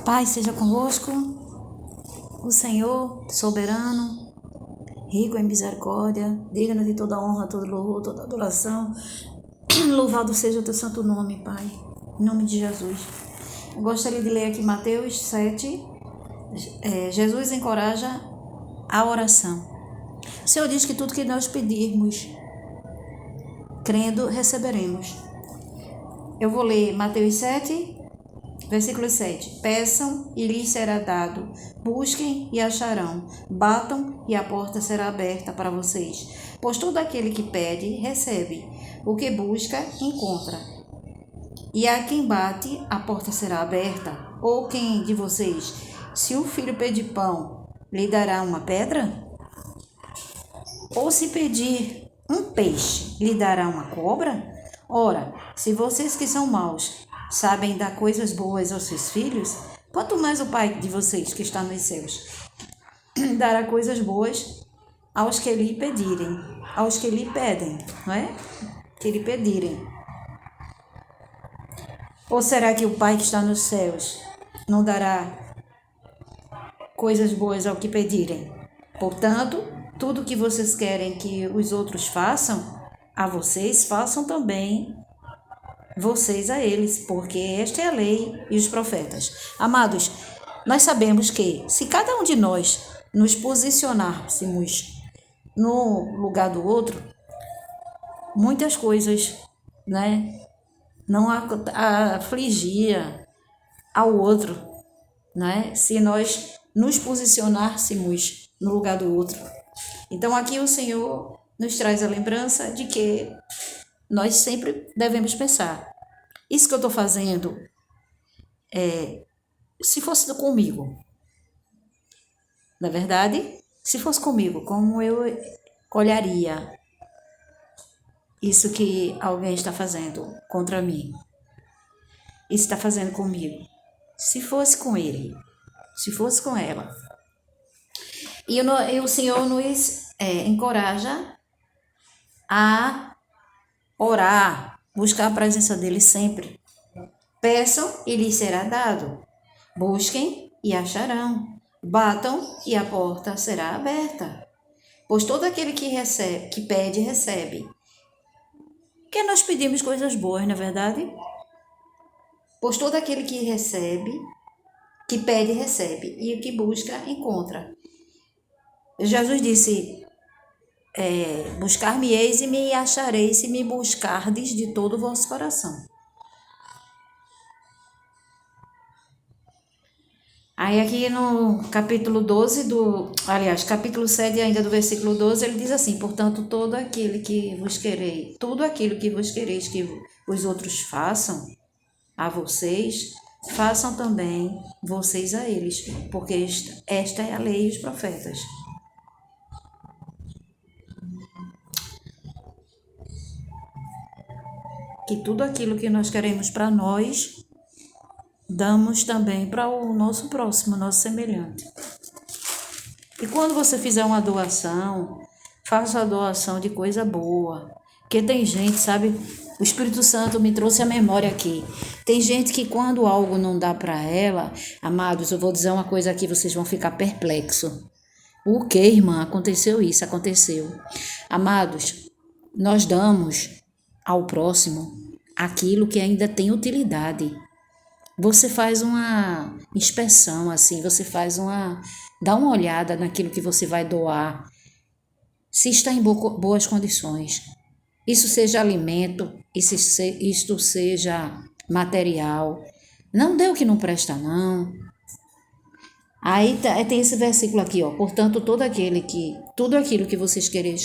Pai seja convosco, o Senhor soberano, rico em misericórdia, digno de toda honra, todo louvor, toda adoração. Louvado seja o teu santo nome, Pai, em nome de Jesus. Eu gostaria de ler aqui Mateus 7. Jesus encoraja a oração. O Senhor diz que tudo que nós pedirmos, crendo, receberemos. Eu vou ler Mateus 7, versículo 7. Peçam e lhes será dado. Busquem e acharão. Batam e a porta será aberta para vocês. Pois todo aquele que pede, recebe. O que busca, encontra. E a quem bate, a porta será aberta. Ou quem de vocês, se o filho pedir pão, lhe dará uma pedra? Ou se pedir um peixe, lhe dará uma cobra? Ora, se vocês que são maus sabem dar coisas boas aos seus filhos, quanto mais o Pai de vocês que está nos céus dará coisas boas aos que lhe pedirem, aos que lhe pedem, não é? Que lhe pedirem. Ou será que o Pai que está nos céus não dará coisas boas ao que pedirem? Portanto, tudo que vocês querem que os outros façam a vocês, façam também vocês a eles, porque esta é a lei e os profetas. Amados, nós sabemos que se cada um de nós nos posicionássemos no lugar do outro, muitas coisas, né, não afligia ao outro, né, se nós nos posicionássemos no lugar do outro. Então aqui o Senhor nos traz a lembrança de que nós sempre devemos pensar, isso que eu estou fazendo, se fosse comigo, na verdade, se fosse comigo, como eu olharia isso que alguém está fazendo contra mim? Isso está fazendo comigo. Se fosse com ele, se fosse com ela. E o Senhor nos encoraja a orar, buscar a presença dele sempre. Peçam e lhes será dado. Busquem e acharão. Batam e a porta será aberta. Pois todo aquele que recebe, que pede, recebe. Porque nós pedimos coisas boas, não é verdade? Pois todo aquele que recebe, que pede, recebe. E o que busca, encontra. Jesus disse, buscar-me-eis e me achareis se me buscardes de todo o vosso coração. Aí aqui no capítulo 12 capítulo 7 ainda do versículo 12, ele diz assim, portanto, tudo aquilo que vos quereis que os outros façam a vocês, façam também vocês a eles, porque esta é a lei e os profetas. Que tudo aquilo que nós queremos para nós, damos também para o nosso próximo, nosso semelhante. E quando você fizer uma doação, faça a doação de coisa boa. Porque tem gente, sabe, o Espírito Santo me trouxe a memória aqui. Tem gente que quando algo não dá para ela, amados, eu vou dizer uma coisa aqui, vocês vão ficar perplexos. O que, irmã? Aconteceu isso, aconteceu. Amados, nós damos ao próximo aquilo que ainda tem utilidade. Você faz uma inspeção, assim, dá uma olhada naquilo que você vai doar, se está em boas condições. Isso seja alimento, isto seja material. Não dê o que não presta, não. Aí tem esse versículo aqui, ó. Portanto, tudo aquilo que vocês querem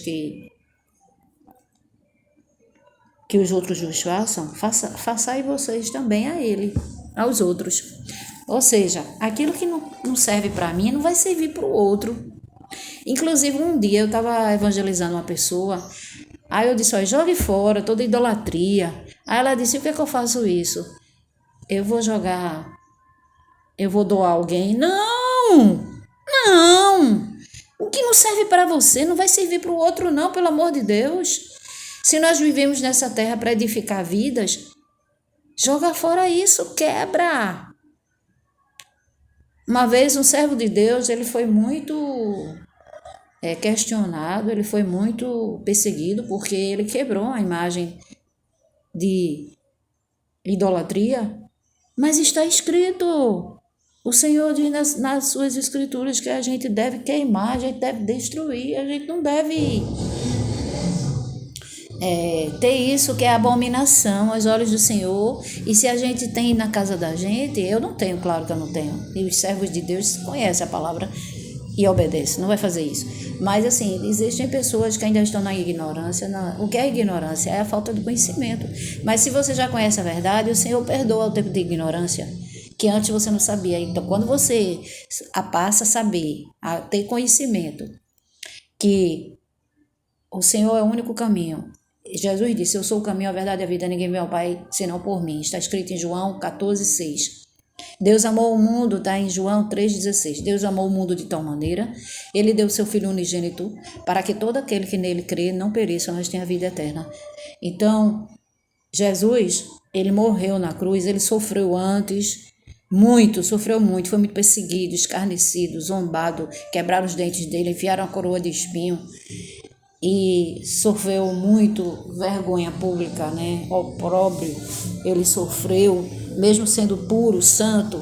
que os outros vos façam, façai vocês também a ele, aos outros. Ou seja, aquilo que não serve para mim não vai servir para o outro. Inclusive, um dia eu estava evangelizando uma pessoa, aí eu disse, ó, jogue fora toda idolatria. Aí ela disse, o que é que eu faço isso? Eu vou doar alguém? Não! O que não serve para você não vai servir para o outro, não, pelo amor de Deus. Se nós vivemos nessa terra para edificar vidas, joga fora isso, quebra. Uma vez um servo de Deus, ele foi muito questionado, ele foi muito perseguido porque ele quebrou a imagem de idolatria, mas está escrito, o Senhor diz nas suas escrituras que a gente deve queimar, a gente deve destruir, a gente não deve ter isso que é abominação aos olhos do Senhor. E se a gente tem na casa da gente, eu não tenho, claro que eu não tenho, e os servos de Deus conhecem a palavra e obedecem, não vai fazer isso. Mas assim, existem pessoas que ainda estão na ignorância. O que é ignorância? É a falta de conhecimento. Mas se você já conhece a verdade, o Senhor perdoa o tempo de ignorância, que antes você não sabia. Então, quando você passa a saber, a ter conhecimento que o Senhor é o único caminho. Jesus disse, eu sou o caminho, a verdade e a vida, ninguém vê ao Pai senão por mim. Está escrito em João 14:6. Deus amou o mundo, está em João 3,16. Deus amou o mundo de tal maneira, ele deu seu Filho unigênito, para que todo aquele que nele crê não pereça, mas tenha vida eterna. Então, Jesus, ele morreu na cruz, ele sofreu antes, sofreu muito, foi muito perseguido, escarnecido, zombado, quebraram os dentes dele, enfiaram a coroa de espinho e sofreu muito vergonha pública, né? Opróbrio, ele sofreu, mesmo sendo puro, santo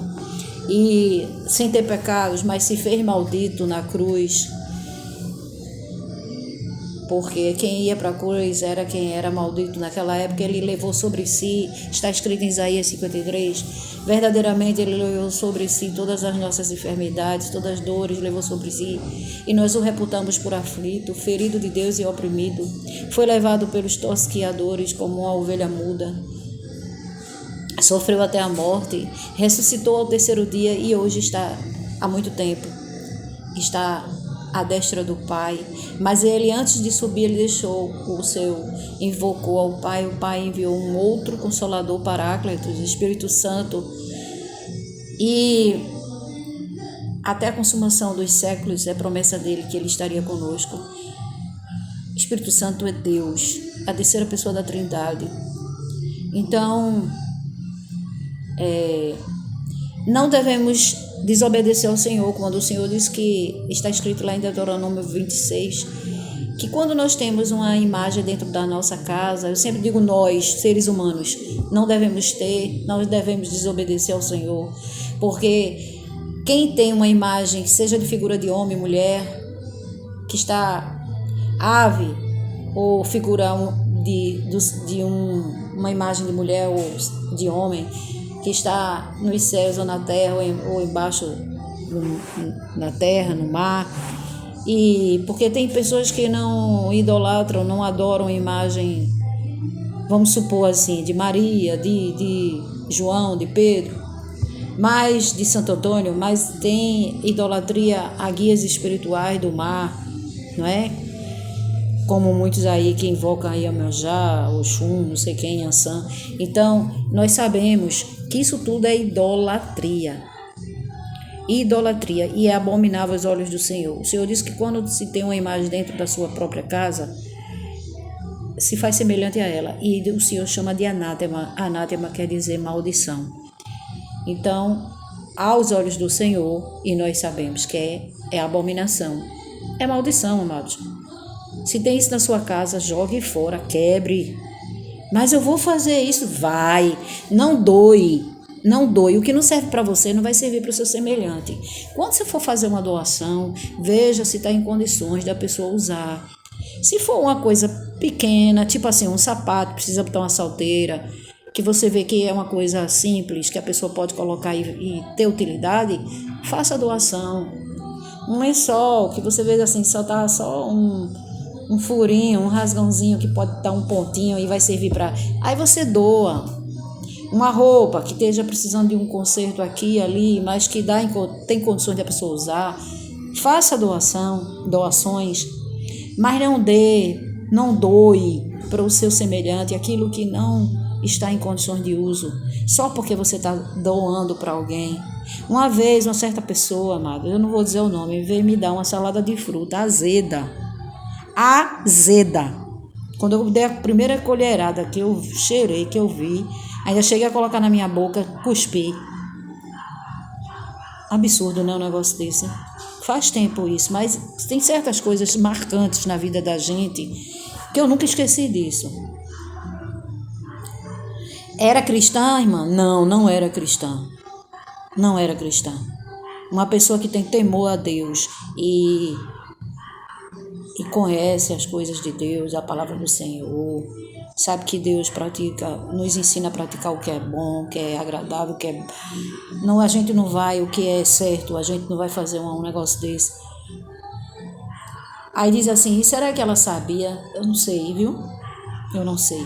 e sem ter pecados, mas se fez maldito na cruz, porque quem ia para a cruz era quem era maldito naquela época. Ele levou sobre si, está escrito em Isaías 53, verdadeiramente ele levou sobre si todas as nossas enfermidades, todas as dores, levou sobre si, e nós o reputamos por aflito, ferido de Deus e oprimido, foi levado pelos tosquiadores como uma ovelha muda, sofreu até a morte, ressuscitou ao terceiro dia e hoje está, há muito tempo, está à destra do Pai. Mas ele, antes de subir, ele invocou ao Pai. O Pai enviou um outro Consolador, Paráclitos, Espírito Santo, e até a consumação dos séculos é promessa dele que ele estaria conosco. Espírito Santo é Deus, a terceira pessoa da Trindade. Então, não devemos desobedecer ao Senhor, quando o Senhor diz que está escrito lá em Deuteronômio 26, que quando nós temos uma imagem dentro da nossa casa, eu sempre digo nós, seres humanos, nós devemos desobedecer ao Senhor, porque quem tem uma imagem, seja de figura de homem, mulher, que está ave, ou figura uma imagem de mulher ou de homem, que está nos céus ou na terra ou embaixo na terra, no mar. E porque tem pessoas que não idolatram, não adoram a imagem, vamos supor assim, de Maria, de João, de Pedro, mas de Santo Antônio, mas tem idolatria a guias espirituais do mar, não é? Como muitos aí que invocam a Iemanjá, Oxum, não sei quem, Ansã. Então, nós sabemos que isso tudo é idolatria. Idolatria, e é abominável aos olhos do Senhor. O Senhor diz que quando se tem uma imagem dentro da sua própria casa, se faz semelhante a ela. E o Senhor chama de anátema. Anátema quer dizer maldição. Então, aos olhos do Senhor, e nós sabemos que é abominação. É maldição, amados. Se tem isso na sua casa, jogue fora, quebre. Mas eu vou fazer isso. Vai. Não doe. Não doe. O que não serve para você não vai servir para o seu semelhante. Quando você for fazer uma doação, veja se está em condições da pessoa usar. Se for uma coisa pequena, tipo assim, um sapato, precisa botar uma salteira, que você vê que é uma coisa simples, que a pessoa pode colocar e ter utilidade, faça a doação. Um lençol, que você vê assim, soltar só um furinho, um rasgãozinho que pode dar um pontinho e vai servir para... Aí você doa. Uma roupa que esteja precisando de um conserto aqui e ali, mas que tem condições de a pessoa usar, faça doações, mas não doe para o seu semelhante aquilo que não está em condições de uso, só porque você está doando para alguém. Uma vez, uma certa pessoa, amado, eu não vou dizer o nome, veio me dar uma salada de fruta azeda. Quando eu dei a primeira colherada, que eu cheirei, que eu vi, ainda cheguei a colocar na minha boca, cuspi. Absurdo, né, um negócio desse. Faz tempo isso, mas tem certas coisas marcantes na vida da gente que eu nunca esqueci disso. Era cristã, irmã? Não, não era cristã. Não era cristã. Uma pessoa que tem temor a Deus e conhece as coisas de Deus, a palavra do Senhor, sabe que Deus nos ensina a praticar o que é bom, o que é agradável, o que é... Não, a gente não vai, o que é certo, a gente não vai fazer um negócio desse. Aí diz assim, e será que ela sabia? Eu não sei, viu? Eu não sei.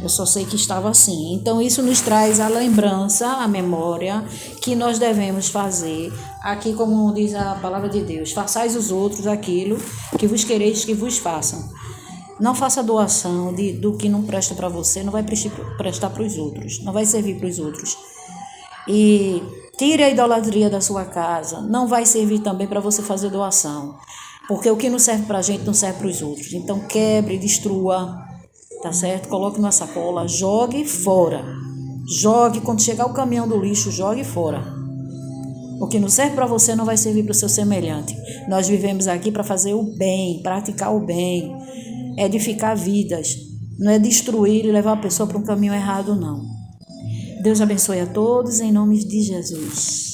Eu só sei que estava assim. Então, isso nos traz a lembrança, a memória, que nós devemos fazer. Aqui, como diz a palavra de Deus, façais os outros aquilo que vos quereis que vos façam. Não faça doação do que não presta para você, não vai prestar para os outros, não vai servir para os outros. E tire a idolatria da sua casa, não vai servir também para você fazer doação. Porque o que não serve para a gente não serve para os outros. Então, quebre, destrua, tá certo? Coloque numa sacola, jogue fora. Jogue, quando chegar o caminhão do lixo, jogue fora. O que não serve para você não vai servir para o seu semelhante. Nós vivemos aqui para fazer o bem, praticar o bem, edificar vidas. Não é destruir e levar a pessoa para um caminho errado, não. Deus abençoe a todos, em nome de Jesus.